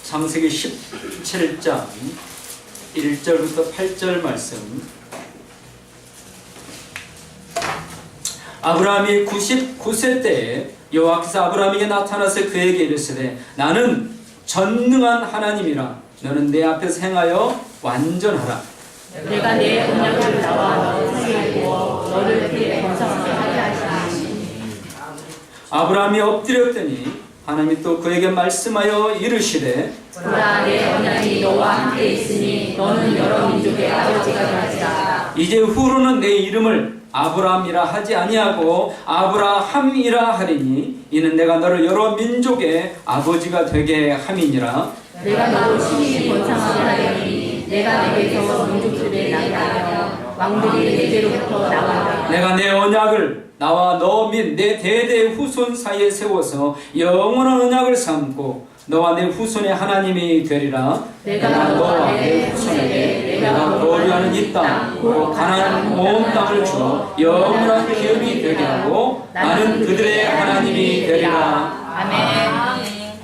창세기 17장 1절부터 8절 말씀. 아브라함이 99세 때에 여호와께서 아브라함에게 나타나서 그에게 이르시되 나는 전능한 하나님이라 너는 내 앞에서 행하여 완전하라. 내가 내 언약을 나와 너를 세에 두어 너를 그의 번성하게 하시니. 아브라함이 엎드렸더니 하나님이 또 그에게 말씀하여 이르시되 보라 내 언약이 너와 함께 있으니 너는 여러 민족의 아버지가 되리라. 이제 후로는 내 이름을 아브라함이라 하지 아니하고 아브라함이라 하리니 이는 내가 너를 여러 민족의 아버지가 되게 함이니라. 내가 너를 심히 번성하게 하리니 내가 내게서 민족들을 나게 하며 왕들이 내게로부터 나가리라. 내가 내 언약을 나와 너 및 내 대대 후손 사이에 세워서 영원한 언약을 삼고 너와 내 후손의 하나님이 되리라. 내가 너와 내 후손에게 내가 거류하는 이 땅, 곧 가나안 온 땅을 주어 영원한 기업이 되게 하고 나는 그들의 하나님이 되리라. 아멘.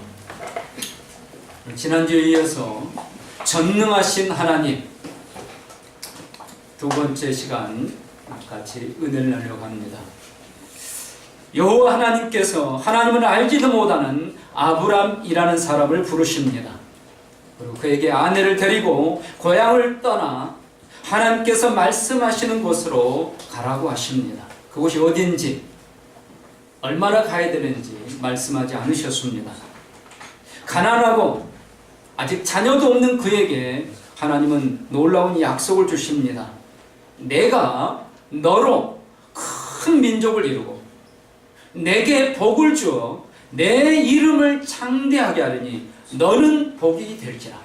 지난주에 이어서 전능하신 하나님 두 번째 시간 같이 은혜를 나누려고 합니다. 여호와 하나님께서 하나님을 알지도 못하는 아브람이라는 사람을 부르십니다. 그리고 그에게 아내를 데리고 고향을 떠나 하나님께서 말씀하시는 곳으로 가라고 하십니다. 그곳이 어딘지 얼마나 가야 되는지 말씀하지 않으셨습니다. 가난하고 아직 자녀도 없는 그에게 하나님은 놀라운 약속을 주십니다. 내가 너로 큰 민족을 이루고 내게 복을 주어 내 이름을 창대하게 하리니 너는 복이 될지라.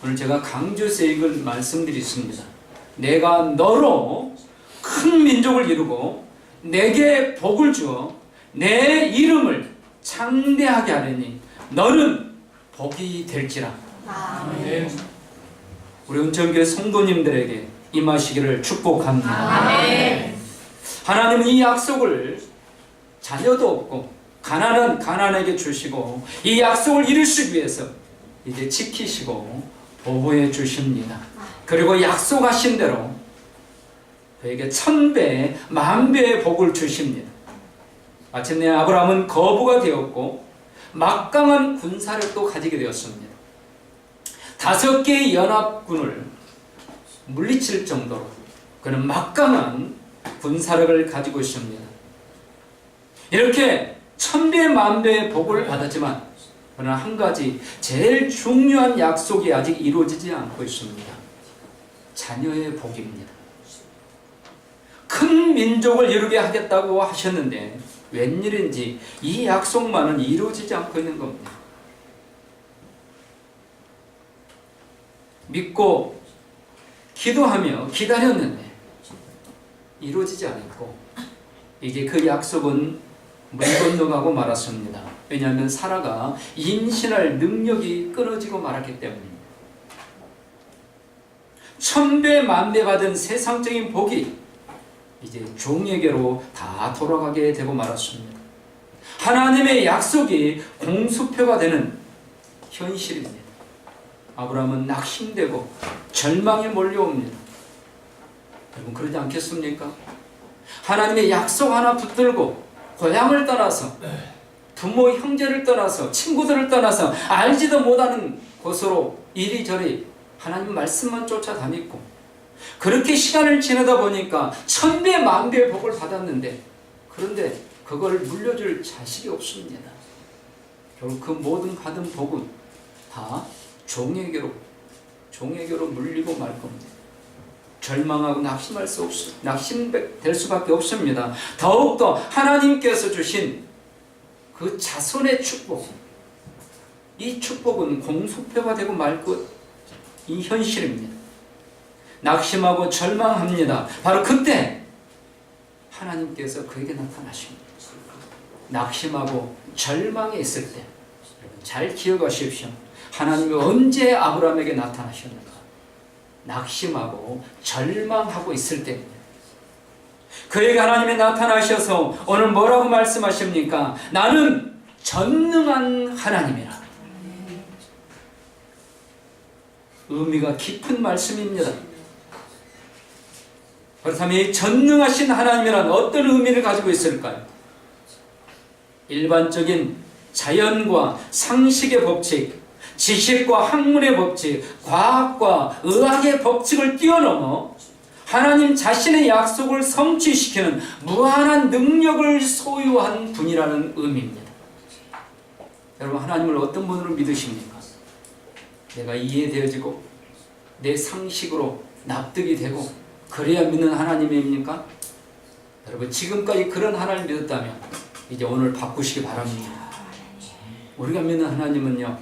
오늘 제가 강조해서 이걸 말씀드리겠습니다. 내가 너로 큰 민족을 이루고 내게 복을 주어 내 이름을 창대하게 하리니 너는 복이 될지라. 아멘. 우리 은천교회 성도님들에게 임하시기를 축복합니다. 아멘. 하나님은 이 약속을 자녀도 없고 가난은 가난에게 주시고 이 약속을 이루시기 위해서 이제 지키시고 보호해 주십니다. 그리고 약속하신 대로 그에게 1000배, 10,000배의 복을 주십니다. 마침내 아브라함은 거부가 되었고 막강한 군사력도 가지게 되었습니다. 5개의 연합군을 물리칠 정도로 그는 막강한 군사력을 가지고 있습니다. 이렇게 1000배, 10,000배의 복을 받았지만 그러나 한 가지 제일 중요한 약속이 아직 이루어지지 않고 있습니다. 자녀의 복입니다. 큰 민족을 이루게 하겠다고 하셨는데 웬일인지 이 약속만은 이루어지지 않고 있는 겁니다. 믿고 기도하며 기다렸는데 이루어지지 않았고 이제 그 약속은 물 건너가고 말았습니다. 왜냐하면 사라가 임신할 능력이 끊어지고 말았기 때문입니다. 1000배, 10,000배 받은 세상적인 복이 이제 종에게로 다 돌아가게 되고 말았습니다. 하나님의 약속이 공수표가 되는 현실입니다. 아브라함은 낙심되고 절망에 몰려옵니다. 여러분 그러지 않겠습니까? 하나님의 약속 하나 붙들고 고향을 떠나서 부모 형제를 떠나서 친구들을 떠나서 알지도 못하는 곳으로 이리저리 하나님 말씀만 쫓아다니고 그렇게 시간을 지내다 보니까 1000배, 10,000배의 복을 받았는데 그런데 그걸 물려줄 자식이 없습니다. 결국 그 모든 받은 복은 다 종에게로 물리고 말 겁니다. 절망하고 낙심될 수밖에 없습니다. 더욱더 하나님께서 주신 그 자손의 축복, 이 축복은 공수표가 되고 말 것, 이 현실입니다. 낙심하고 절망합니다. 바로 그때 하나님께서 그에게 나타나십니다. 낙심하고 절망에 있을 때 잘 기억하십시오. 하나님이 언제 아브라함에게 나타나셨는가? 낙심하고 절망하고 있을 때입니다. 그에게 하나님이 나타나셔서 오늘 뭐라고 말씀하십니까? 나는 전능한 하나님이라. 의미가 깊은 말씀입니다. 그렇다면 이 전능하신 하나님이란 어떤 의미를 가지고 있을까요? 일반적인 자연과 상식의 법칙, 지식과 학문의 법칙, 과학과 의학의 법칙을 뛰어넘어 하나님 자신의 약속을 성취시키는 무한한 능력을 소유한 분이라는 의미입니다. 여러분, 하나님을 어떤 분으로 믿으십니까? 내가 이해되어지고 내 상식으로 납득이 되고 그래야 믿는 하나님입니까? 여러분, 지금까지 그런 하나님 믿었다면 이제 오늘 바꾸시기 바랍니다. 우리가 믿는 하나님은요,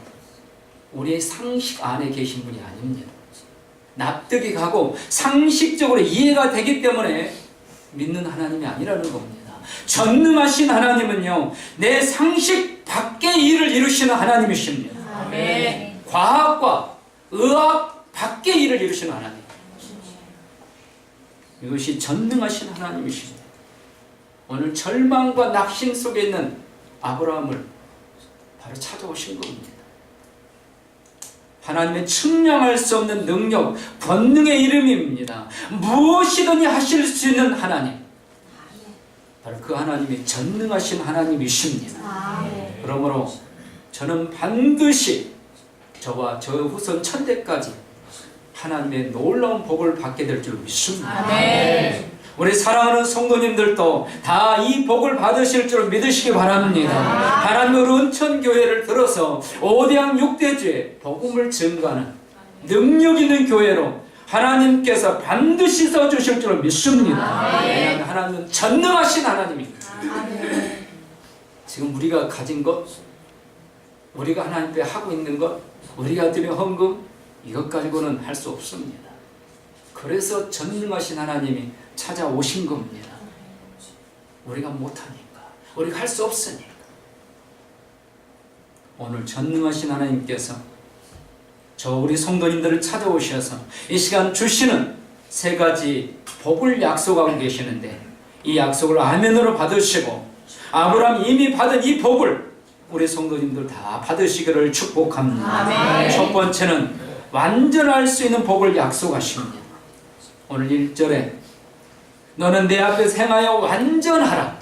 우리의 상식 안에 계신 분이 아닙니다. 납득이 가고 상식적으로 이해가 되기 때문에 믿는 하나님이 아니라는 겁니다. 전능하신 하나님은요, 내 상식 밖의 일을 이루시는 하나님이십니다. 아멘. 과학과 의학 밖의 일을 이루시는 하나님. 이것이 전능하신 하나님이십니다. 오늘 절망과 낙심 속에 있는 아브라함을 바로 찾아오신 겁니다. 하나님의 측량할 수 없는 능력, 권능의 이름입니다. 무엇이든지 하실 수 있는 하나님, 바로 그 하나님이 전능하신 하나님이십니다. 그러므로 저는 반드시 저와 저 후손 천대까지 하나님의 놀라운 복을 받게 될 줄 믿습니다. 아멘. 우리 사랑하는 성도님들도 다 이 복을 받으실 줄 믿으시기 바랍니다. 하나님의 은천교회를 들어서 5대양 6대주에 복음을 증거하는 능력 있는 교회로 하나님께서 반드시 써주실 줄 믿습니다. 왜냐하면 하나님은 전능하신 하나님입니다. 지금 우리가 가진 것, 우리가 하나님 앞에 하고 있는 것, 우리가 드린 헌금, 이것 가지고는 할 수 없습니다. 그래서 전능하신 하나님이 찾아오신 겁니다. 우리가 못하니까, 우리가 할 수 없으니까. 오늘 전능하신 하나님께서 저 우리 성도님들을 찾아오셔서 이 시간 주시는 세 가지 복을 약속하고 계시는데, 이 약속을 아멘으로 받으시고 아브라함이 이미 받은 이 복을 우리 성도님들 다 받으시기를 축복합니다. 아멘. 첫 번째는 완전할 수 있는 복을 약속하십니다. 오늘 1절에 너는 내 앞에서 행하여 완전하라.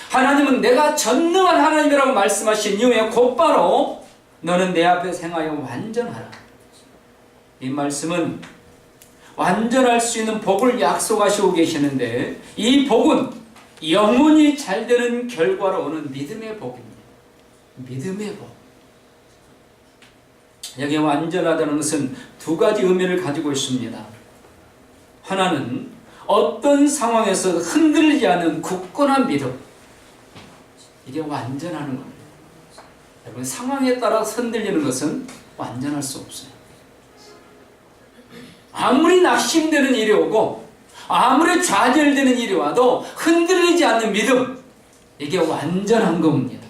하나님은 내가 전능한 하나님이라고 말씀하신 이후에 곧바로 너는 내 앞에서 행하여 완전하라. 이 말씀은 완전할 수 있는 복을 약속하시고 계시는데, 이 복은 영원히 잘 되는 결과로 오는 믿음의 복입니다. 믿음의 복. 여기 완전하다는 것은 두 가지 의미를 가지고 있습니다. 하나는 어떤 상황에서 흔들리지 않는 굳건한 믿음, 이게 완전하는 겁니다. 여러분, 상황에 따라 흔들리는 것은 완전할 수 없어요. 아무리 낙심되는 일이 오고 아무리 좌절되는 일이 와도 흔들리지 않는 믿음, 이게 완전한 겁니다.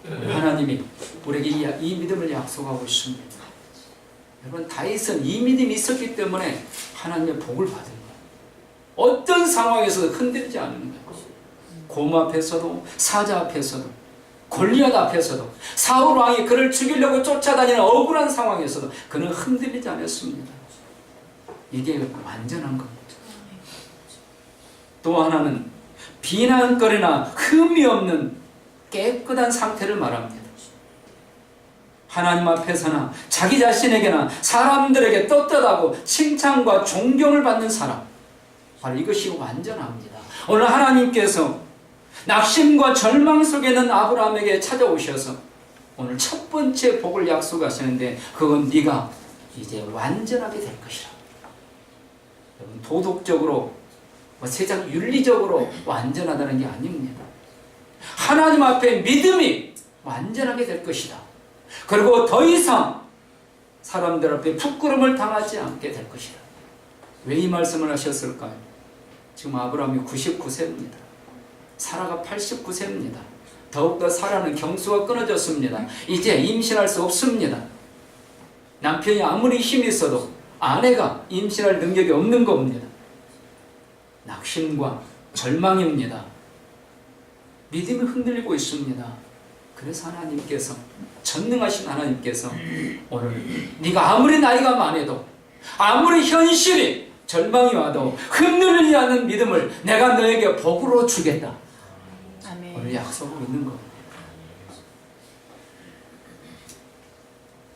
하나님이 우리에게 이 믿음을 약속하고 있습니다. 여러분, 다윗은 이 믿음이 있었기 때문에 하나님의 복을 받은 거예요. 어떤 상황에서도 흔들리지 않는 거예요. 곰 앞에서도, 사자 앞에서도, 골리앗 앞에서도, 사울 왕이 그를 죽이려고 쫓아다니는 억울한 상황에서도 그는 흔들리지 않았습니다. 이게 완전한 겁니다. 또 하나는 비난거리나 흠이 없는 깨끗한 상태를 말합니다. 하나님 앞에서나 자기 자신에게나 사람들에게 떳떳하고 칭찬과 존경을 받는 사람, 바로 이것이 완전합니다. 오늘 하나님께서 낙심과 절망 속에 있는 아브라함에게 찾아오셔서 오늘 첫 번째 복을 약속하시는데, 그건 네가 이제 완전하게 될 것이라. 여러분, 도덕적으로 세상 윤리적으로 완전하다는 게 아닙니다. 하나님 앞에 믿음이 완전하게 될 것이다. 그리고 더 이상 사람들 앞에 부끄러움을 당하지 않게 될 것이다. 왜 이 말씀을 하셨을까요? 지금 아브라함이 99세입니다. 사라가 89세입니다. 더욱더 사라는 경수가 끊어졌습니다. 이제 임신할 수 없습니다. 남편이 아무리 힘이 있어도 아내가 임신할 능력이 없는 겁니다. 낙심과 절망입니다. 믿음이 흔들리고 있습니다. 그래서 하나님께서, 전능하신 하나님께서 오늘 네가 아무리 나이가 많아도, 아무리 현실이 절망이 와도 흔들리지 않는 믿음을 내가 너에게 복으로 주겠다. 오늘 약속을 믿는 겁니다.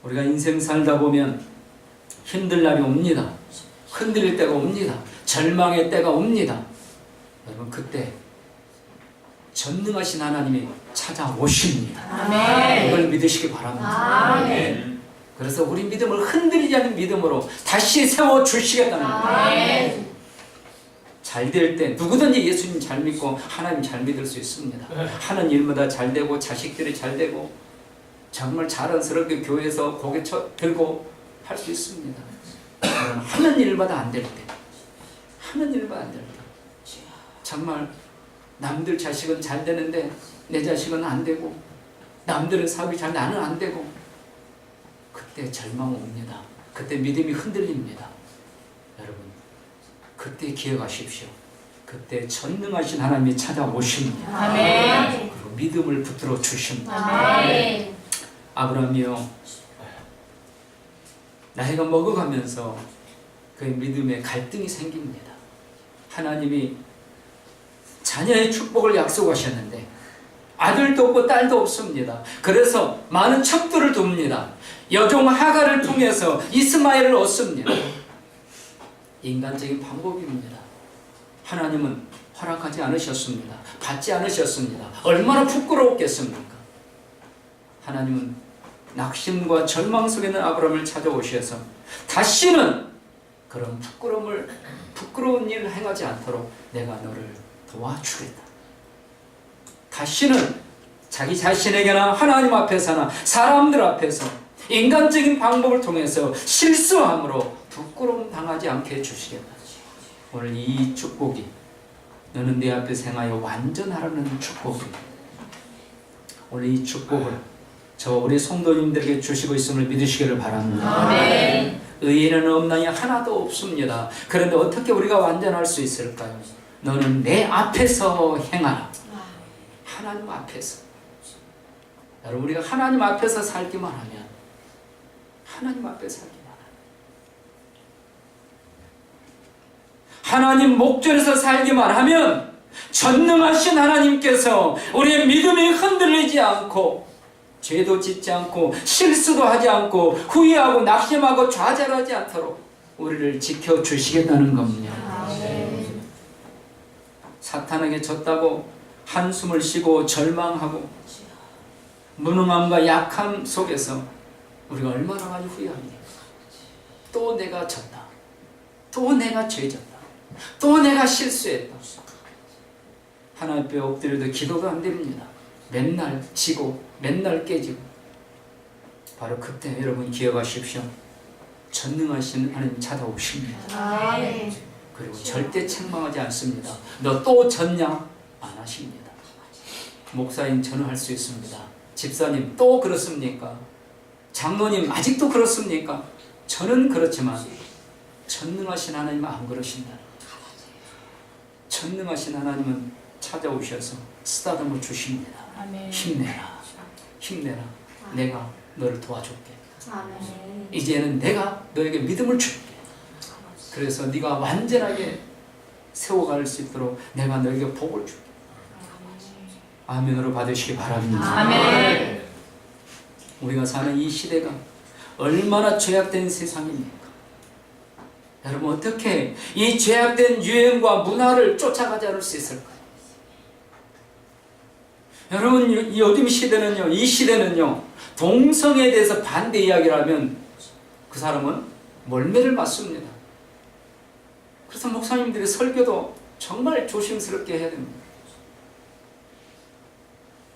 우리가 인생 살다 보면 힘들 날이 옵니다. 흔들릴 때가 옵니다. 절망의 때가 옵니다. 여러분, 그때 전능하신 하나님이 찾아오십니다. 아멘. 이걸 믿으시기 바랍니다. 아멘. 그래서 우리 믿음을 흔들리지 않는 믿음으로 다시 세워주시겠다는 거예요. 잘 될 때 누구든지 예수님 잘 믿고 하나님 잘 믿을 수 있습니다. 하는 일마다 잘 되고 자식들이 잘 되고 정말 자랑스럽게 교회에서 고개 들고 할 수 있습니다. 하는 일마다 안 될 때, 하는 일마다 안 될 때, 정말 남들 자식은 잘 되는데 내 자식은 안 되고, 남들은 사업이 잘, 나는 안 되고, 그때 절망 옵니다. 그때 믿음이 흔들립니다. 여러분, 그때 기억하십시오. 그때 전능하신 하나님이 찾아오십니다. 아멘. 그리고 믿음을 붙들어 주십니다. 아멘. 아브라함이요, 나이가 먹어가면서 그 믿음에 갈등이 생깁니다. 하나님이 자녀의 축복을 약속하셨는데 아들도 없고 딸도 없습니다. 그래서 많은 척들을 둡니다. 여종 하갈을 통해서 이스마엘을 얻습니다. 인간적인 방법입니다. 하나님은 허락하지 않으셨습니다. 받지 않으셨습니다. 얼마나 부끄러웠겠습니까? 하나님은 낙심과 절망 속에 있는 아브라함을 찾아오셔서 다시는 그런 부끄러운 일을 행하지 않도록 내가 너를 도와주겠다. 다시는 자기 자신에게나 하나님 앞에서나 사람들 앞에서 인간적인 방법을 통해서 실수함으로 부끄러움 당하지 않게 해주시겠다. 오늘 이 축복이 너는 내 앞에서 행하여 완전하라는 축복입니다. 오늘 이 축복을 저 우리 성도님들에게 주시고 있음을 믿으시기를 바랍니다. 아멘. 의인은 없나니 하나도 없습니다. 그런데 어떻게 우리가 완전할 수 있을까요? 너는 내 앞에서 행하라. 하나님 앞에서. 여러분, 우리가 하나님 앞에서 살기만 하면, 하나님 앞에서 살기만 하면, 하나님 목전에서 살기만 하면 전능하신 하나님께서 우리의 믿음이 흔들리지 않고 죄도 짓지 않고 실수도 하지 않고 후회하고 낙심하고 좌절하지 않도록 우리를 지켜주시겠다는 겁니다. 아멘. 사탄에게 졌다고 한숨을 쉬고 절망하고 무능함과 약함 속에서 우리가 얼마나 많이 후회합니까? 또 내가 졌다. 또 내가 죄졌다. 또 내가 실수했다. 하나님 앞에 엎드려도 기도가 안 됩니다. 맨날 지고 맨날 깨지고. 바로 그때 여러분 기억하십시오. 전능하신 하나님 찾아오십니다. 아멘. 그리고 절대 책망하지 않습니다. 너 또 졌냐? 안 하십니다. 목사님, 저는 할 수 있습니다. 집사님, 또 그렇습니까? 장로님, 아직도 그렇습니까? 저는 그렇지만 전능하신 하나님은 안 그러신다. 전능하신 하나님은 찾아오셔서 쓰다듬어 주십니다. 아멘. 힘내라. 힘내라. 내가 너를 도와줄게. 아멘. 이제는 내가 너에게 믿음을 줄게. 그래서 네가 완전하게 세워갈 수 있도록 내가 너에게 복을 줄게. 아멘으로 받으시기 바랍니다. 아멘. 우리가 사는 이 시대가 얼마나 죄악된 세상입니까? 여러분, 어떻게 이 죄악된 유행과 문화를 쫓아가지 않을 수 있을까요? 여러분, 이 요즘 시대는요, 이 시대는요, 동성애에 대해서 반대 이야기를 하면 그 사람은 멀매를 맞습니다. 그래서 목사님들의 설교도 정말 조심스럽게 해야 됩니다.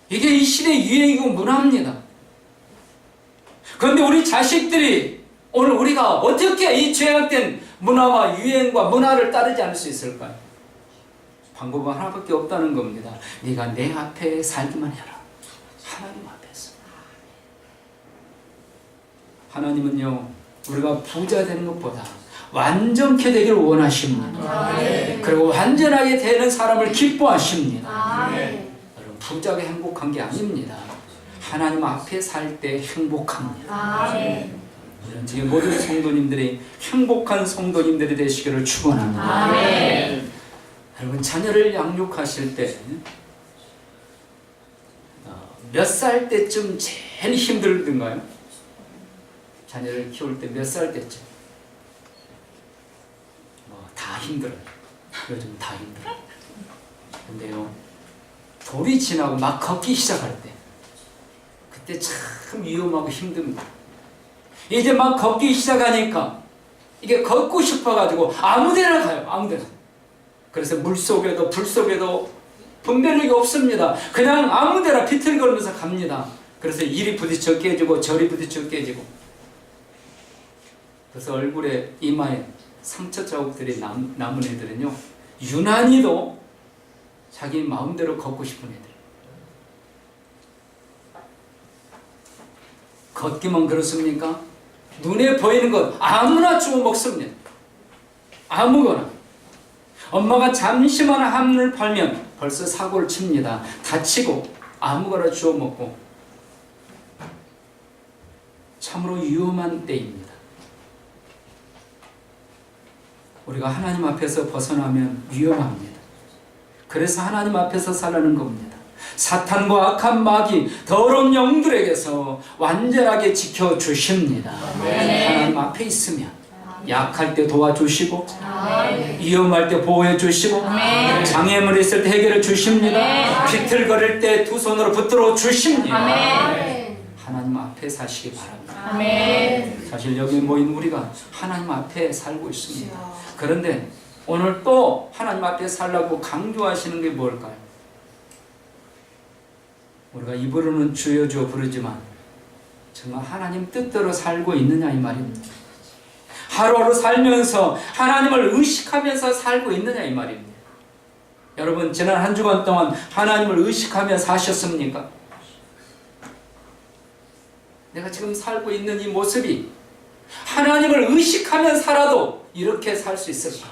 이게 이 시대의 유행이고 문화입니다. 그런데 우리 자식들이 오늘 우리가 어떻게 이 죄악된 문화와 유행과 문화를 따르지 않을 수 있을까요? 방법은 하나밖에 없다는 겁니다. 네가 내 앞에 살기만 해라. 하나님 앞에서. 하나님은요, 우리가 부자 되는 것보다 완전케 되기를 원하십니다. 아멘. 그리고 완전하게 되는 사람을 기뻐하십니다. 아멘. 여러분, 부자가 행복한 게 아닙니다. 하나님 앞에 살 때 행복합니다. 아멘. 지금 모든 성도님들이 행복한 성도님들이 되시기를 축원합니다. 아멘. 여러분, 자녀를 양육하실 때 몇 살 때쯤 제일 힘들던가요? 자녀를 키울 때 몇 살 때쯤? 다 힘들어요. 요즘 다 힘들어요. 근데요, 돌이 지나고 막 걷기 시작할 때, 그때 참 위험하고 힘듭니다. 이제 막 걷기 시작하니까 이게 걷고 싶어가지고 아무데나 가요. 아무데나. 그래서 물속에도 불속에도 분별력이 없습니다. 그냥 아무데나 비틀거리면서 갑니다. 그래서 이리 부딪혀 깨지고 저리 부딪혀 깨지고, 그래서 얼굴에 이마에 상처 자국들이 남은 애들은요, 유난히도 자기 마음대로 걷고 싶은 애들. 걷기만 그렇습니까? 눈에 보이는 것 아무나 주워 먹습니다. 아무거나. 엄마가 잠시만 한눈을 팔면 벌써 사고를 칩니다. 다치고 아무거나 주워 먹고. 참으로 위험한 때입니다. 우리가 하나님 앞에서 벗어나면 위험합니다. 그래서 하나님 앞에서 살라는 겁니다. 사탄과 악한 마귀, 더러운 영들에게서 완전하게 지켜주십니다. 하나님 앞에 있으면 약할 때 도와주시고, 위험할 때 보호해 주시고, 장애물 있을 때 해결해 주십니다. 비틀거릴 때 두 손으로 붙들어 주십니다. 하나님 앞에 사시기 바랍니다. 사실 여기 모인 우리가 하나님 앞에 살고 있습니다. 그런데 오늘 또 하나님 앞에 살라고 강조하시는 게 뭘까요? 우리가 입으로는 주여 주여 부르지만 정말 하나님 뜻대로 살고 있느냐 이 말입니다. 하루하루 살면서 하나님을 의식하면서 살고 있느냐 이 말입니다. 여러분, 지난 한 주간 동안 하나님을 의식하며 사셨습니까? 내가 지금 살고 있는 이 모습이 하나님을 의식하며 살아도 이렇게 살 수 있을까?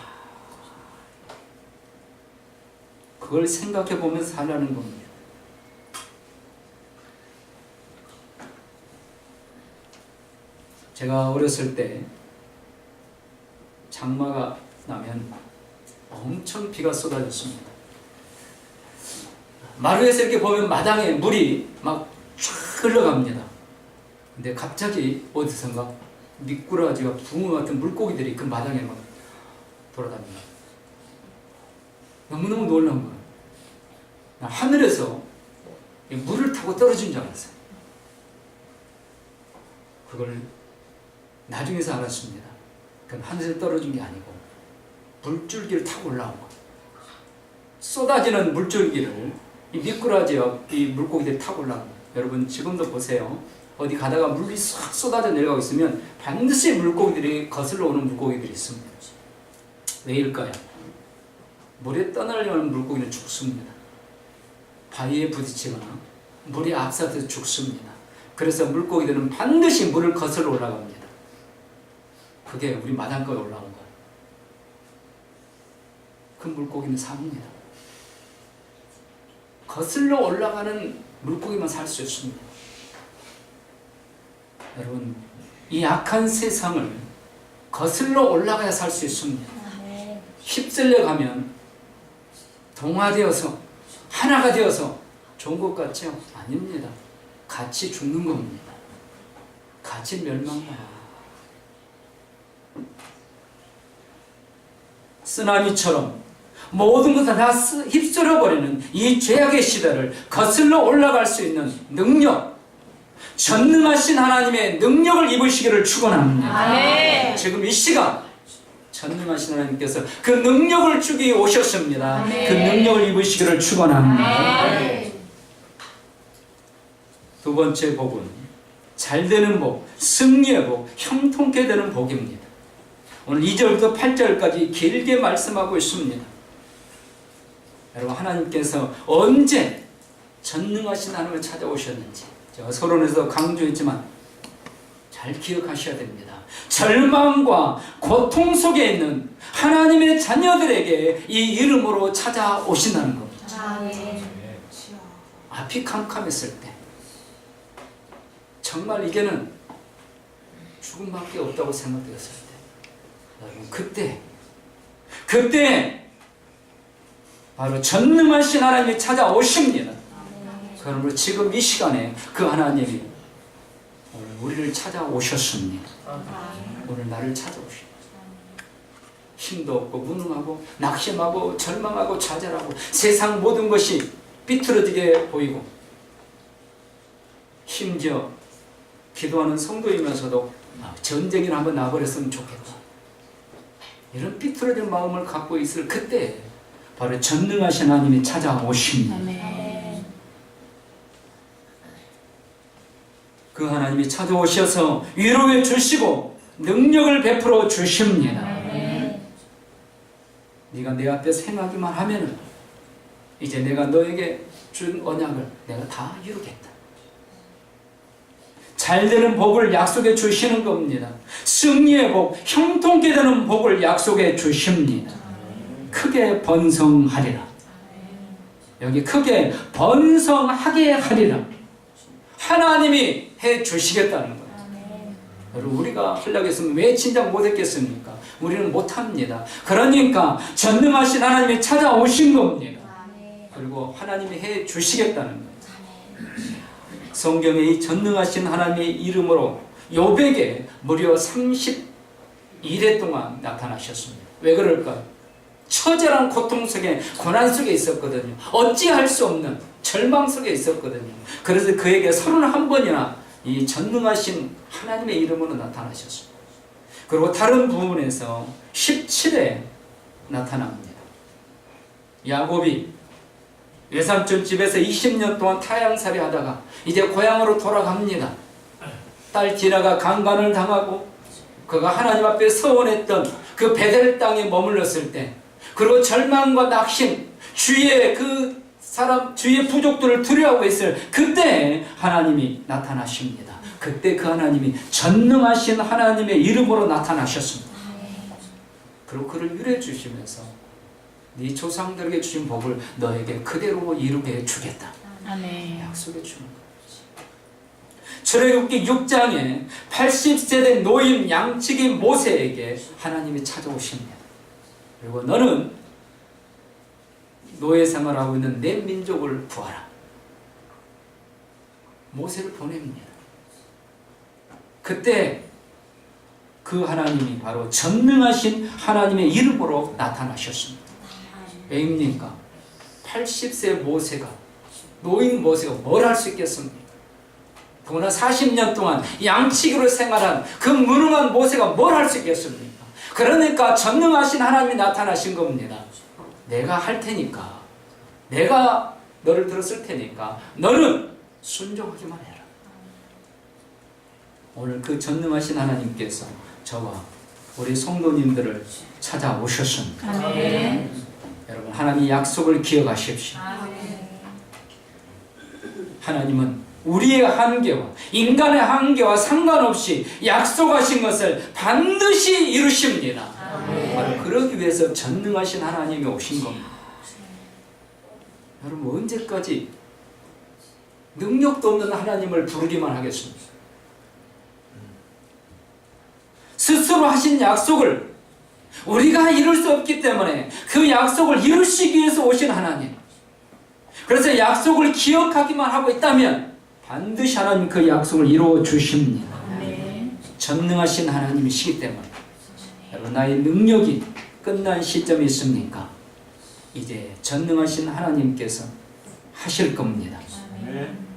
그걸 생각해 보면서 살라는 겁니다. 제가 어렸을 때 장마가 나면 엄청 비가 쏟아졌습니다. 마루에서 이렇게 보면 마당에 물이 막 쫙 흘러갑니다. 근데 갑자기 어디선가 미꾸라지와 붕어 같은 물고기들이 그 마당에 막 돌아다닙니다. 너무너무 놀라운 거예요. 하늘에서 물을 타고 떨어진 줄 알았어요. 그걸 나중에서 알았습니다. 그건 하늘에서 떨어진 게 아니고 물줄기를 타고 올라온 거예요. 쏟아지는 물줄기를 이 미꾸라지와 이 물고기들이 타고 올라온 거예요. 여러분, 지금도 보세요. 어디 가다가 물이 싹 쏟아져 내려가고 있으면 반드시 물고기들이 거슬러 오는 물고기들이 있습니다. 왜일까요? 물에 떠나려는 물고기는 죽습니다. 바위에 부딪히거나 물이 앞서서 죽습니다. 그래서 물고기들은 반드시 물을 거슬러 올라갑니다. 그게 우리 마당까지 올라온 거예요. 그 물고기는 삽니다. 거슬러 올라가는 물고기만 살 수 있습니다. 여러분, 이 악한 세상을 거슬러 올라가야 살 수 있습니다. 휩쓸려 가면 동화되어서 하나가 되어서 좋은 것 같죠? 아닙니다. 같이 죽는 겁니다. 같이 멸망합니다. 쓰나미처럼 모든 것을 다 휩쓸어버리는 이 죄악의 시대를 거슬러 올라갈 수 있는 능력, 전능하신 하나님의 능력을 입으시기를 축원합니다. 아멘. 지금 이 시간 전능하신 하나님께서 그 능력을 주기 오셨습니다. 아멘. 그 능력을 입으시기를 축원합니다. 아멘. 두 번째 복은 잘 되는 복, 승리의 복, 형통케 되는 복입니다. 오늘 2절부터 8절까지 길게 말씀하고 있습니다. 여러분, 하나님께서 언제 전능하신 하나님을 찾아오셨는지 제가 서론에서 강조했지만 잘 기억하셔야 됩니다. 절망과 고통 속에 있는 하나님의 자녀들에게 이 이름으로 찾아오신다는 겁니다. 아멘. 앞이 캄캄했을 때, 정말 이제는 죽음밖에 없다고 생각되었을 때, 여러분 그때 바로 전능하신 하나님이 찾아오십니다. 그러므로 지금 이 시간에 그 하나님이 오늘 우리를 찾아오셨습니다. 오늘 나를 찾아오십니다. 힘도 없고 무능하고 낙심하고 절망하고 좌절하고 세상 모든 것이 삐뚤어지게 보이고, 심지어 기도하는 성도이면서도 전쟁이나 한번 나버렸으면 좋겠다, 이런 삐뚤어진 마음을 갖고 있을 그때 바로 전능하신 하나님이 찾아오십니다. 그 하나님이 찾아오셔서 위로해 주시고 능력을 베풀어 주십니다. 네가 내 앞에서 행하기만 하면은 이제 내가 너에게 준 언약을 내가 다 이루겠다. 잘되는 복을 약속해 주시는 겁니다. 승리의 복, 형통케 되는 복을 약속해 주십니다. 크게 번성하리라. 여기 크게 번성하게 하리라. 하나님이 해 주시겠다는 거예요. 여러분, 우리가 하려고 했으면 왜 진작 못했겠습니까? 우리는 못합니다. 그러니까 전능하신 하나님이 찾아오신 겁니다. 그리고 하나님이 해 주시겠다는 거예요. 성경에 이 전능하신 하나님의 이름으로 욥에게 무려 32대 동안 나타나셨습니다. 왜 그럴까요? 처절한 고통 속에, 고난 속에 있었거든요. 어찌할 수 없는 절망 속에 있었거든요. 그래서 그에게 31번이나 이 전능하신 하나님의 이름으로 나타나셨습니다. 그리고 다른 부분에서 17회 나타납니다. 야곱이 외삼촌 집에서 20년 동안 타향살이 하다가 이제 고향으로 돌아갑니다. 딸 디나가 강간을 당하고 그가 하나님 앞에 서원했던 그 베델 땅에 머물렀을 때, 그리고 절망과 낙심, 주위의 주위의 부족들을 두려워하고 있을 그때 하나님이 나타나십니다. 그때 그 하나님이 전능하신 하나님의 이름으로 나타나셨습니다. 그리고 그를 위로해 주시면서 네 조상들에게 주신 복을 너에게 그대로 이루게 주겠다. 약속해 주는 거예요. 출애굽기 6장에 80세 된 노인 양치기 모세에게 하나님이 찾아오십니다. 그리고 너는 노예 생활하고 있는 내 민족을 구하라. 모세를 보냅니다. 그때 그 하나님이 바로 전능하신 하나님의 이름으로 나타나셨습니다. 왜입니까? 80세 모세가, 노인 모세가 뭘 할 수 있겠습니까? 그러나 40년 동안 양치기로 생활한 그 무능한 모세가 뭘 할 수 있겠습니까? 그러니까 전능하신 하나님이 나타나신 겁니다. 내가 할 테니까, 내가 너를 들었을 테니까 너는 순종하기만 해라. 오늘 그 전능하신 하나님께서 저와 우리 성도님들을 찾아오셨습니다. 여러분, 하나님의 약속을 기억하십시오. 하나님은 우리의 한계와 인간의 한계와 상관없이 약속하신 것을 반드시 이루십니다. 바로 그러기 위해서 전능하신 하나님이 오신 겁니다. 여러분, 언제까지 능력도 없는 하나님을 부르기만 하겠습니까? 스스로 하신 약속을 우리가 이룰 수 없기 때문에 그 약속을 이루시기 위해서 오신 하나님. 그래서 약속을 기억하기만 하고 있다면 반드시 하나님 그 약속을 이루어 주십니다. 전능하신 하나님이시기 때문에. 여러분, 나의 능력이 끝난 시점이 있습니까? 이제 전능하신 하나님께서 하실 겁니다.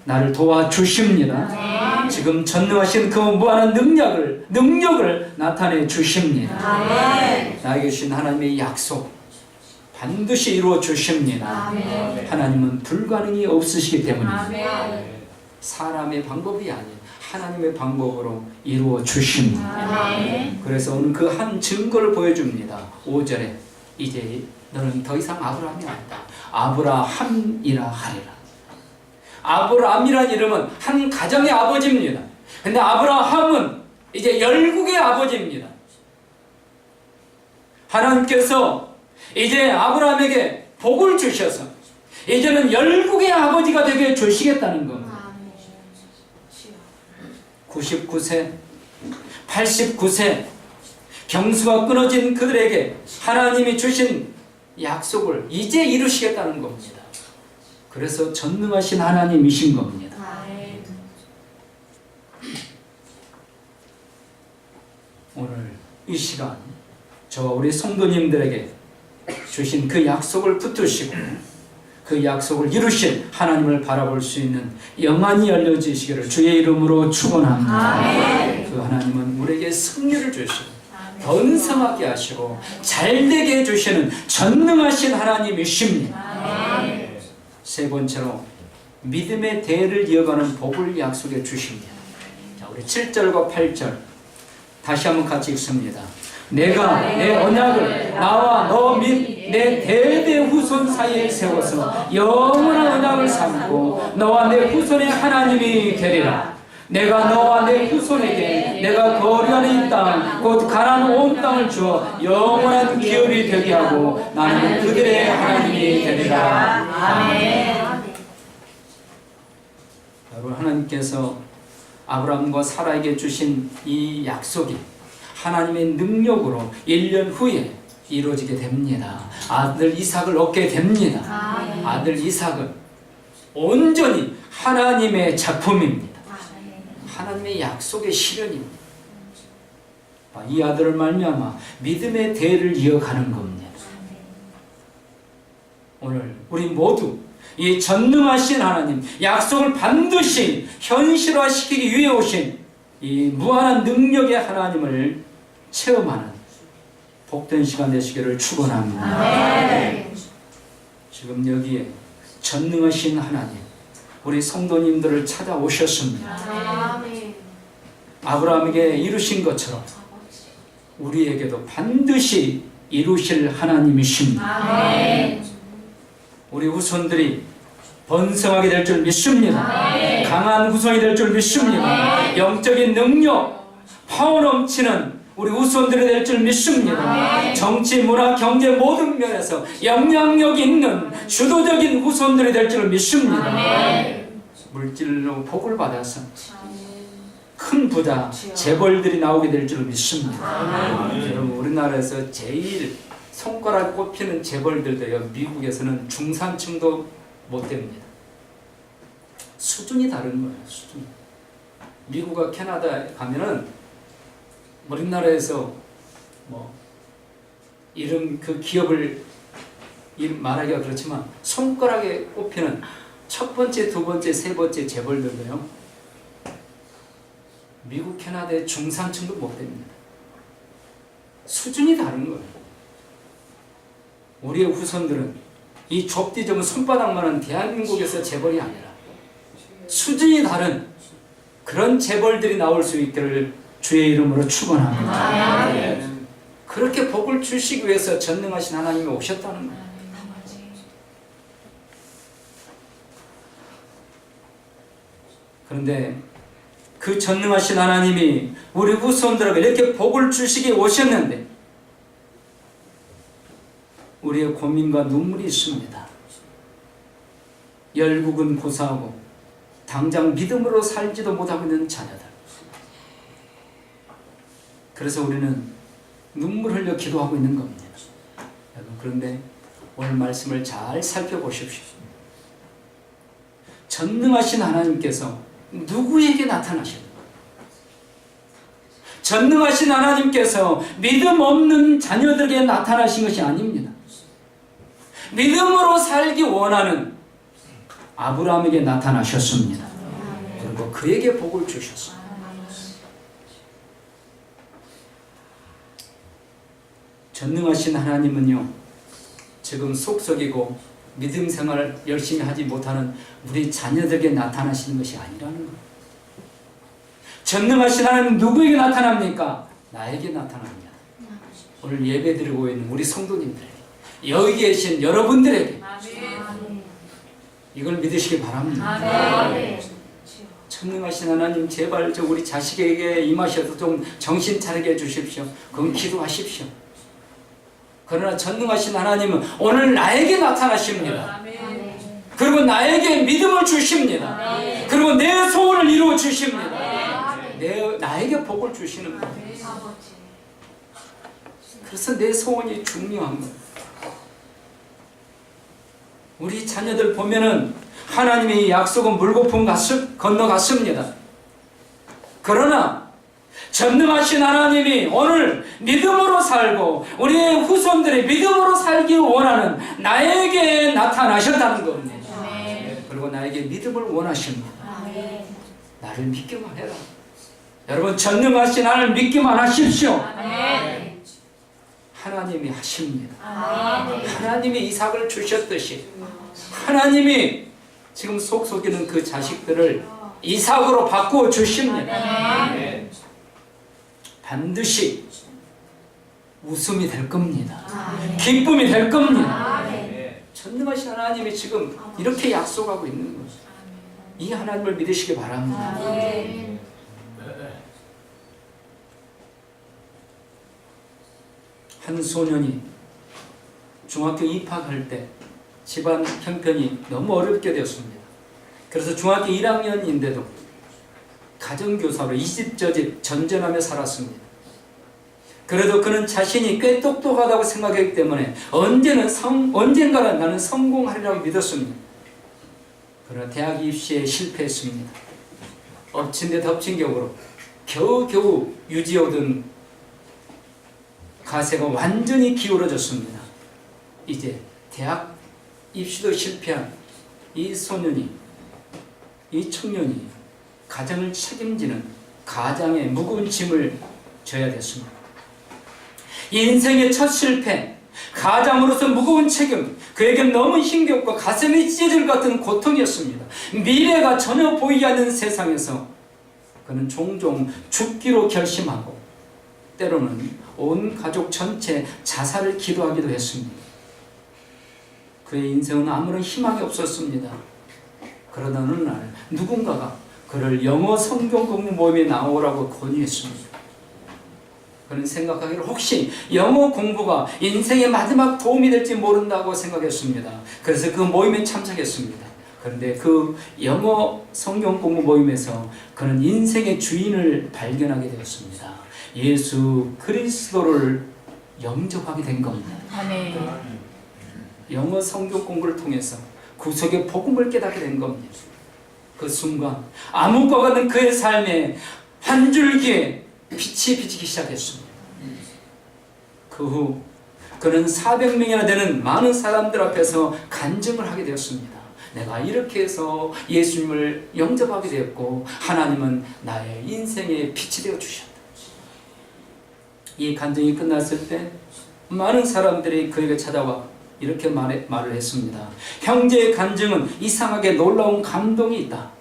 나를 도와주십니다. 지금 전능하신 그 무한한 능력을 나타내 주십니다. 나에게 주신 하나님의 약속 반드시 이루어 주십니다. 하나님은 불가능이 없으시기 때문입니다. 사람의 방법이 아닌 하나님의 방법으로 이루어 주십니다. 그래서 오늘 그 한 증거를 보여줍니다. 5절에 이제 너는 더 이상 아브라함이 아니다. 아브라함이라 하리라. 아브라함이라는 이름은 한 가정의 아버지입니다. 근데 아브라함은 이제 열국의 아버지입니다. 하나님께서 이제 아브라함에게 복을 주셔서 이제는 열국의 아버지가 되게 주시겠다는 겁니다. 99세, 89세 경수가 끊어진 그들에게 하나님이 주신 약속을 이제 이루시겠다는 겁니다. 그래서 전능하신 하나님이신 겁니다. 오늘 이 시간 저 우리 성도님들에게 주신 그 약속을 붙드시고 그 약속을 이루신 하나님을 바라볼 수 있는 영안이 열려지시기를 주의 이름으로 축원합니다. 그 하나님은 우리에게 승리를 주시고 번성하게 하시고 잘되게 해주시는 전능하신 하나님이십니다. 세 번째로 믿음의 대를 이어가는 복을 약속해 주십니다. 자, 우리 7절과 8절 다시 한번 같이 읽습니다. 내가 내 언약을 나와 너 및 내 대대 후손 사이에 세워서 영원한 언약을 삼고 너와 내 후손의 하나님이 되리라. 내가 너와 내 후손에게 내가 거류하는 이 땅 곧 가나안 온 땅을 주어 영원한 기업이 되게 하고 나는 그들의 하나님이 되리라. 아멘. 여러분, 하나님께서 아브라함과 사라에게 주신 이 약속이 하나님의 능력으로 1년 후에 이루어지게 됩니다. 아들 이삭을 얻게 됩니다. 아들 이삭은 온전히 하나님의 작품입니다. 하나님의 약속의 실현입니다. 이 아들을 말미암아 믿음의 대를 이어가는 겁니다. 오늘 우리 모두 이 전능하신 하나님, 약속을 반드시 현실화시키기 위해 오신 이 무한한 능력의 하나님을 체험하는 복된 시간 되시기를 축원합니다. 지금 여기에 전능하신 하나님, 우리 성도님들을 찾아오셨습니다. 아브라함에게 이루신 것처럼 우리에게도 반드시 이루실 하나님이십니다. 우리 후손들이 번성하게 될 줄 믿습니다. 강한 후손이 될 줄 믿습니다. 영적인 능력, 파워 넘치는 우리 후손들이 될 줄 믿습니다. 정치, 문화, 경제 모든 면에서 영향력 있는 주도적인 후손들이 될 줄 믿습니다. 물질로 복을 받아서 큰 부자, 재벌들이 나오게 될 줄 믿습니다. 여러분, 우리나라에서 제일 손가락 꼽히는 재벌들도요, 미국에서는 중산층도 못 됩니다. 수준이 다른 거예요. 수준. 미국과 캐나다에 가면은 우리나라에서 뭐 이름 그 기업을 말하기가 그렇지만 손가락에 꼽히는 첫 번째, 두 번째, 세 번째 재벌들도요, 미국, 캐나다의 중산층도 못 됩니다. 수준이 다른 거예요. 우리의 후손들은 이 좁디좁은 손바닥만한 대한민국에서 재벌이 아니라 수준이 다른 그런 재벌들이 나올 수 있기를 주의 이름으로 축원합니다. 그렇게 복을 주시기 위해서 전능하신 하나님이 오셨다는 거예요. 그런데 그 전능하신 하나님이 우리 후손들에게 이렇게 복을 주시기 오셨는데 우리의 고민과 눈물이 있습니다. 열국은 고사하고 당장 믿음으로 살지도 못하고 있는 자녀들. 그래서 우리는 눈물 흘려 기도하고 있는 겁니다. 여러분, 그런데 오늘 말씀을 잘 살펴보십시오. 전능하신 하나님께서 누구에게 나타나셨는가? 전능하신 하나님께서 믿음 없는 자녀들에게 나타나신 것이 아닙니다. 믿음으로 살기 원하는 아브라함에게 나타나셨습니다. 그리고 그에게 복을 주셨습니다. 전능하신 하나님은요, 지금 속썩이고 믿음 생활을 열심히 하지 못하는 우리 자녀들에게 나타나시는 것이 아니라는 거예요. 전능하신 하나님은 누구에게 나타납니까? 나에게 나타납니다. 오늘 예배드리고 있는 우리 성도님들에게, 여기 계신 여러분들에게 이걸 믿으시기 바랍니다. 전능하신 하나님, 제발 저 우리 자식에게 임하셔서 좀 정신 차리게 해주십시오. 그건 기도하십시오. 그러나 전능하신 하나님은 오늘 나에게 나타나십니다. 그리고 나에게 믿음을 주십니다. 그리고 내 소원을 이루어 주십니다. 나에게 복을 주시는 거예요. 그래서 내 소원이 중요한 거예요. 우리 자녀들 보면은 하나님의 약속은 물고품 건너갔습니다. 그러나 전능하신 하나님이 오늘 믿음으로 살고 우리의 후손들이 믿음으로 살기 원하는 나에게 나타나셨다는 겁니다. 그리고 나에게 믿음을 원하십니다. 나를 믿기만 해라. 여러분, 전능하신 하나님을 믿기만 하십시오. 하나님이 하십니다. 하나님이 이삭을 주셨듯이 하나님이 지금 속속이는 그 자식들을 이삭으로 바꾸어 주십니다. 반드시 웃음이 될 겁니다. 기쁨이 될 겁니다. 전능하신 하나님이 지금 이렇게 약속하고 있는 거죠. 이 하나님을 믿으시기 바랍니다. 한 소년이 중학교 입학할 때 집안 형편이 너무 어렵게 되었습니다. 그래서 중학교 1학년인데도 가정교사로 이 집 저 집 전전하며 살았습니다. 그래도 그는 자신이 꽤 똑똑하다고 생각했기 때문에 언젠가는 나는 성공하리라고 믿었습니다. 그러나 대학 입시에 실패했습니다. 엎친 데 덮친 격으로 겨우겨우 유지하던 가세가 완전히 기울어졌습니다. 이제 대학 입시도 실패한 이 소년이, 이 청년이 가정을 책임지는 가장의 무거운 짐을 져야 됐습니다. 인생의 첫 실패, 가장으로서 무거운 책임, 그에겐 너무 힘겹고 가슴이 찢어질 것 같은 고통이었습니다. 미래가 전혀 보이지 않는 세상에서 그는 종종 죽기로 결심하고 때로는 온 가족 전체 자살을 기도하기도 했습니다. 그의 인생은 아무런 희망이 없었습니다. 그러다 어느 날 누군가가 그를 영어 성경 공부 모임에 나오라고 권유했습니다. 그는 생각하기를 혹시 영어 공부가 인생의 마지막 도움이 될지 모른다고 생각했습니다. 그래서 그 모임에 참석했습니다. 그런데 그 영어 성경 공부 모임에서 그는 인생의 주인을 발견하게 되었습니다. 예수 그리스도를 영접하게 된 겁니다. 영어 성경 공부를 통해서 구속의 복음을 깨닫게 된 겁니다. 그 순간 암흑과 같은 그의 삶에 한 줄기에 빛이 비치기 시작했습니다. 그 후 그는 400명이나 되는 많은 사람들 앞에서 간증을 하게 되었습니다. 내가 이렇게 해서 예수님을 영접하게 되었고 하나님은 나의 인생의 빛이 되어 주셨다. 이 간증이 끝났을 때 많은 사람들이 그에게 찾아와 이렇게 말을 했습니다. 형제의 간증은 이상하게 놀라운 감동이 있다.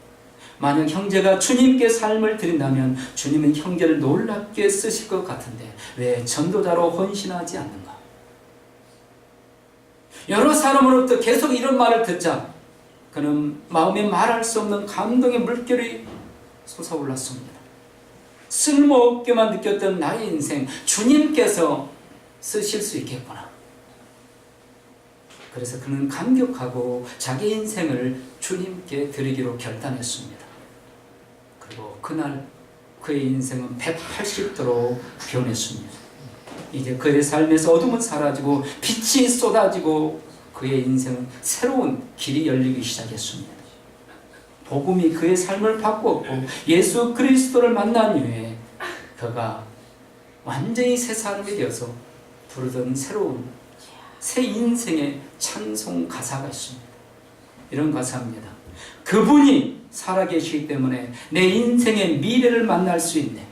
만약 형제가 주님께 삶을 드린다면 주님은 형제를 놀랍게 쓰실 것 같은데 왜 전도자로 헌신하지 않는가? 여러 사람으로부터 계속 이런 말을 듣자 그는 마음에 말할 수 없는 감동의 물결이 솟아올랐습니다. 쓸모없게만 느꼈던 나의 인생 주님께서 쓰실 수 있겠구나. 그래서 그는 감격하고 자기 인생을 주님께 드리기로 결단했습니다. 그리고 그날 그의 인생은 180도로 변했습니다. 이제 그의 삶에서 어둠은 사라지고 빛이 쏟아지고 그의 인생은 새로운 길이 열리기 시작했습니다. 복음이 그의 삶을 바꾸었고 예수 그리스도를 만난 이후에 그가 완전히 새 사람이 되어서 부르던 새로운 새 인생의 찬송 가사가 있습니다. 이런 가사입니다. 그분이 살아계시기 때문에 내 인생의 미래를 만날 수 있네.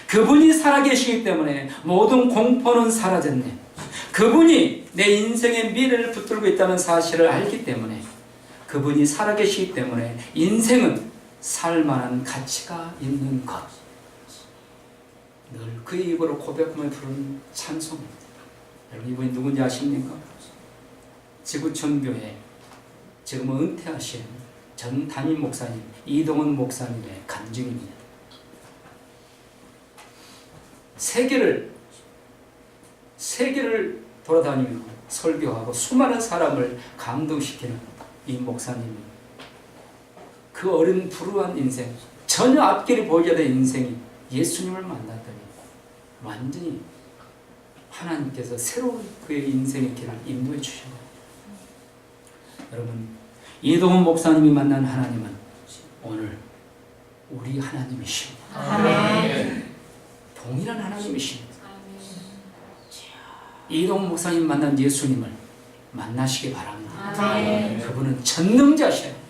그분이 살아계시기 때문에 모든 공포는 사라졌네. 그분이 내 인생의 미래를 붙들고 있다는 사실을 알기 때문에 그분이 살아계시기 때문에 인생은 살만한 가치가 있는 것. 늘 그의 입으로 고백하며 부르는 찬송입니다. 여러분 이분이 누군지 아십니까? 지구촌교회 지금은 은퇴하신 전 담임 목사님 이동원 목사님의 간증입니다. 세계를 돌아다니며 설교하고 수많은 사람을 감동시키는 이 목사님이 그 어린 불우한 인생 전혀 앞길이 보이지 않는 인생이 예수님을 만났더니 완전히 하나님께서 새로운 그의 인생의 길을 인도해 주신 거예요. 여러분, 이동훈 목사님이 만난 하나님은 오늘 우리 하나님이십니다. 아멘. 동일한 하나님이십니다. 이동훈 목사님 만난 예수님을 만나시기 바랍니다. 아멘. 그분은 전능자셔요.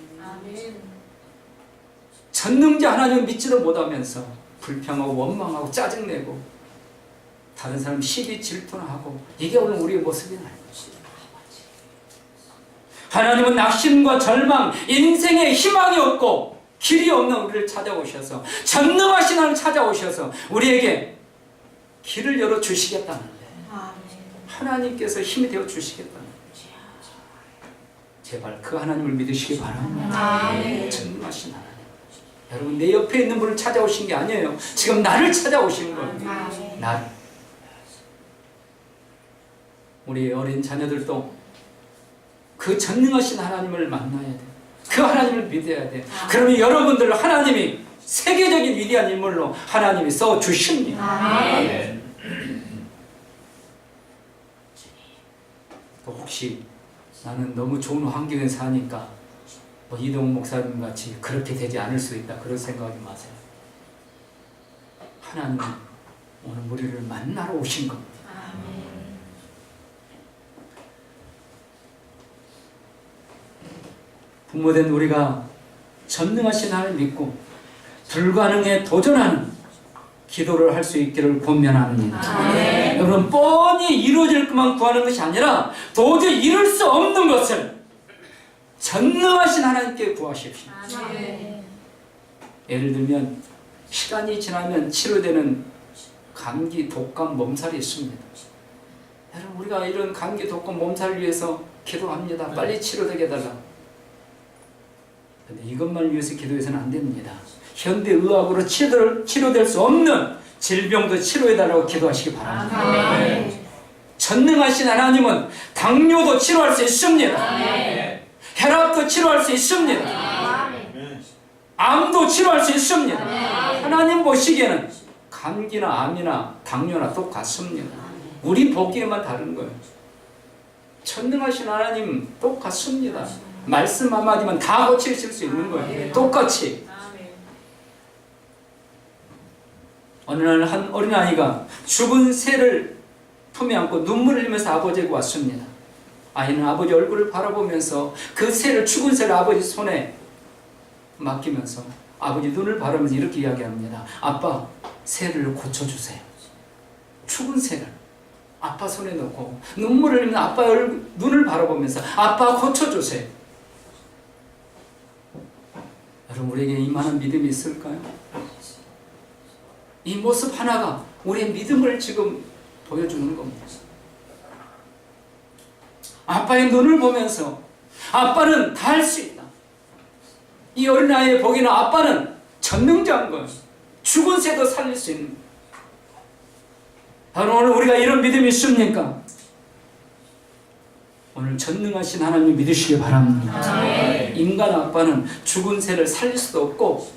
전능자 하나님을 믿지도 못하면서 불평하고 원망하고 짜증내고 다른 사람 시기 질투나 하고, 이게 오늘 우리의 모습이 아니에요. 하나님은 낙심과 절망, 인생에 희망이 없고 길이 없는 우리를 찾아오셔서, 전능하신 하나님 찾아오셔서 우리에게 길을 열어주시겠다는데, 하나님께서 힘이 되어 주시겠다는, 제발 그 하나님을 믿으시기 바랍니다. 전능하신 하나님. 여러분, 내 옆에 있는 분을 찾아오신 게 아니에요. 지금 나를 찾아오신 거예요. 나를. 우리 어린 자녀들도 그 전능하신 하나님을 만나야 돼. 그 하나님을 믿어야 돼. 그러면 여러분들 하나님이 세계적인 위대한 인물로 하나님이 써주십니다. 또 혹시 나는 너무 좋은 환경에 사니까 뭐 이동훈 목사님 같이 그렇게 되지 않을 수 있다, 그런 생각하지 마세요. 하나님은 오늘 우리를 만나러 오신 겁니다. 부모된 우리가 전능하신 하나님을 믿고 불가능에 도전하는 기도를 할 수 있기를 권면합니다. 여러분, 뻔히 이루어질 것만 구하는 것이 아니라 도저히 이룰 수 없는 것을 전능하신 하나님께 구하십시오. 예를 들면 시간이 지나면 치료되는 감기, 독감, 몸살이 있습니다. 여러분, 우리가 이런 감기, 독감, 몸살을 위해서 기도합니다. 빨리 치료되게 해달라. 근데 이것만 위해서 기도해서는 안 됩니다. 현대의학으로 치료될 수 없는 질병도 치료해달라고 기도하시기 바랍니다. 전능하신 하나님은 당뇨도 치료할 수 있습니다. 혈압도 치료할 수 있습니다. 암도 치료할 수 있습니다. 하나님 보시기에는 감기나 암이나 당뇨나 똑같습니다. 우리 보기에만 다른 거예요. 전능하신 하나님 똑같습니다. 말씀 한마디만 다 고치실 수 있는 거예요. 똑같이. 어느 날 한 어린아이가 죽은 새를 품에 안고 눈물을 흘리면서 아버지에게 왔습니다. 아이는 아버지 얼굴을 바라보면서 그 새를, 죽은 새를 아버지 손에 맡기면서 아버지 눈을 바라보면서 이렇게 이야기합니다. 아빠, 새를 고쳐주세요. 죽은 새를 아빠 손에 넣고 눈물을 흘리면서 아빠 눈을 바라보면서 아빠 고쳐주세요. 여러분, 우리에게 이만한 믿음이 있을까요? 이 모습 하나가 우리의 믿음을 지금 보여주는 겁니다. 아빠의 눈을 보면서 아빠는 다 할 수 있다. 이 어린아이의 보기는 아빠는 전능자인 거예요. 죽은 새도 살릴 수 있는 거예요. 오늘 우리가 이런 믿음이 있습니까? 오늘 전능하신 하나님을 믿으시기 바랍니다. 인간 아빠는 죽은 새를 살릴 수도 없고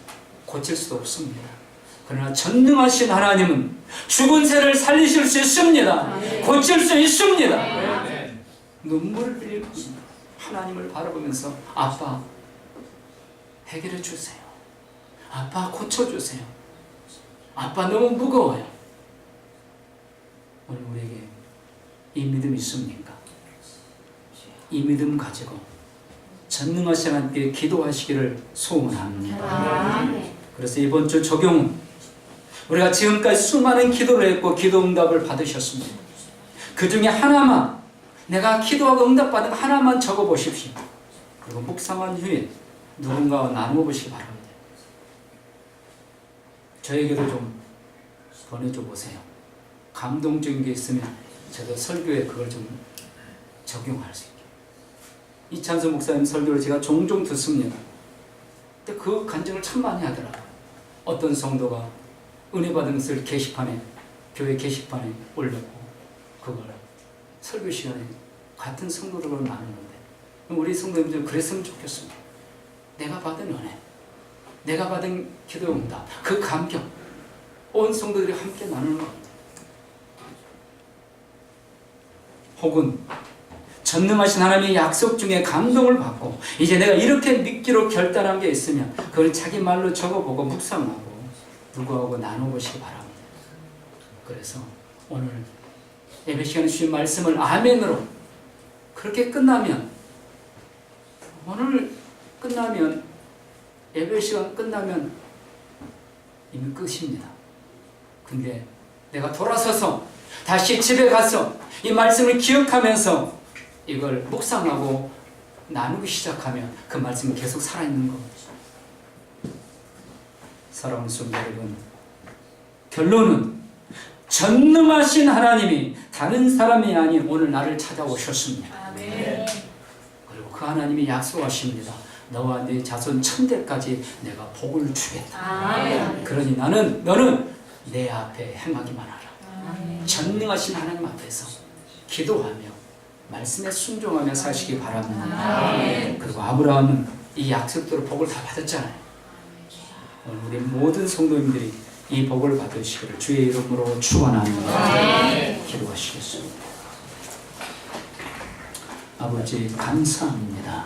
고칠 수도 없습니다. 그러나 전능하신 하나님은 죽은 새를 살리실 수 있습니다. 고칠 수 있습니다. 눈물을 흘리고 하나님을 바라보면서 아빠 해결해 주세요. 아빠 고쳐주세요. 아빠 너무 무거워요. 오늘 우리에게 이 믿음이 있습니까? 이 믿음 가지고 전능하신 하나님께 기도하시기를 소원합니다. 그래서 이번 주 적용은 우리가 지금까지 수많은 기도를 했고 기도 응답을 받으셨습니다. 그 중에 하나만, 내가 기도하고 응답받은 하나만 적어보십시오. 그리고 묵상한 후에 누군가와 나누어보시기 바랍니다. 저에게도 좀 보내줘 보세요. 감동적인 게 있으면 저도 설교에 그걸 좀 적용할 수 있게. 이찬수 목사님 설교를 제가 종종 듣습니다. 근데 그 간증을 참 많이 하더라고요. 어떤 성도가 은혜 받은 것을 게시판에, 교회 게시판에 올렸고 그걸 설교 시간에 같은 성도들과 나누는데, 우리 성도님들 그랬으면 좋겠습니다. 내가 받은 은혜, 내가 받은 기도 응답, 그 감격, 온 성도들이 함께 나누는 겁니다. 혹은 전능하신 하나님의 약속 중에 감동을 받고 이제 내가 이렇게 믿기로 결단한 게 있으면 그걸 자기 말로 적어보고 묵상하고 누구하고 나눠보시기 바랍니다. 그래서 오늘 예배 시간에 주신 말씀을 아멘으로 그렇게 끝나면, 오늘 끝나면, 예배 시간 끝나면 이미 끝입니다. 근데 내가 돌아서서 다시 집에 가서 이 말씀을 기억하면서 이걸 묵상하고 나누기 시작하면 그 말씀이 계속 살아있는 겁니다. 사랑하는 성도 여러분, 결론은 전능하신 하나님이 다른 사람이 아닌 오늘 나를 찾아오셨습니다. 아멘. 그리고 그 하나님이 약속하십니다. 너와 네 자손 천대까지 내가 복을 주겠다. 아멘. 그러니 너는 내 앞에 행하기만 하라. 아멘. 전능하신 하나님 앞에서 기도하며 말씀에 순종하며 사시기 바랍니다. 아멘. 그리고 아브라함은 이 약속대로 복을 다 받았잖아요. 오늘 우리 모든 성도님들이 이 복을 받으시기를 주의 이름으로 축원합니다. 기도하시겠습니다. 아버지 감사합니다.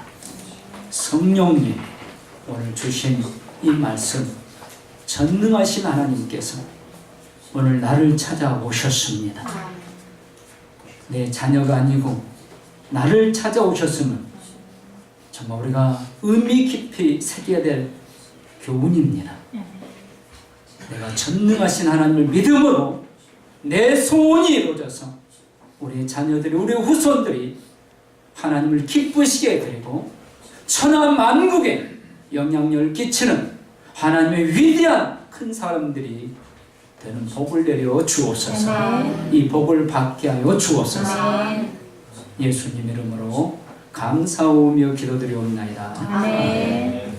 성령님 오늘 주신 이 말씀, 전능하신 하나님께서 오늘 나를 찾아오셨습니다. 내 자녀가 아니고 나를 찾아오셨으면 정말 우리가 의미 깊이 새겨야 될 교훈입니다. 내가 전능하신 하나님을 믿음으로 내 소원이 이루어져서 우리 자녀들이, 우리 후손들이 하나님을 기쁘시게 드리고 천하 만국에 영향력을 끼치는 하나님의 위대한 큰 사람들이 되는 복을 내려 주옵소서. 이 복을 받게 하여 주옵소서. 예수님 이름으로 감사하며 기도드리옵나이다. 아멘.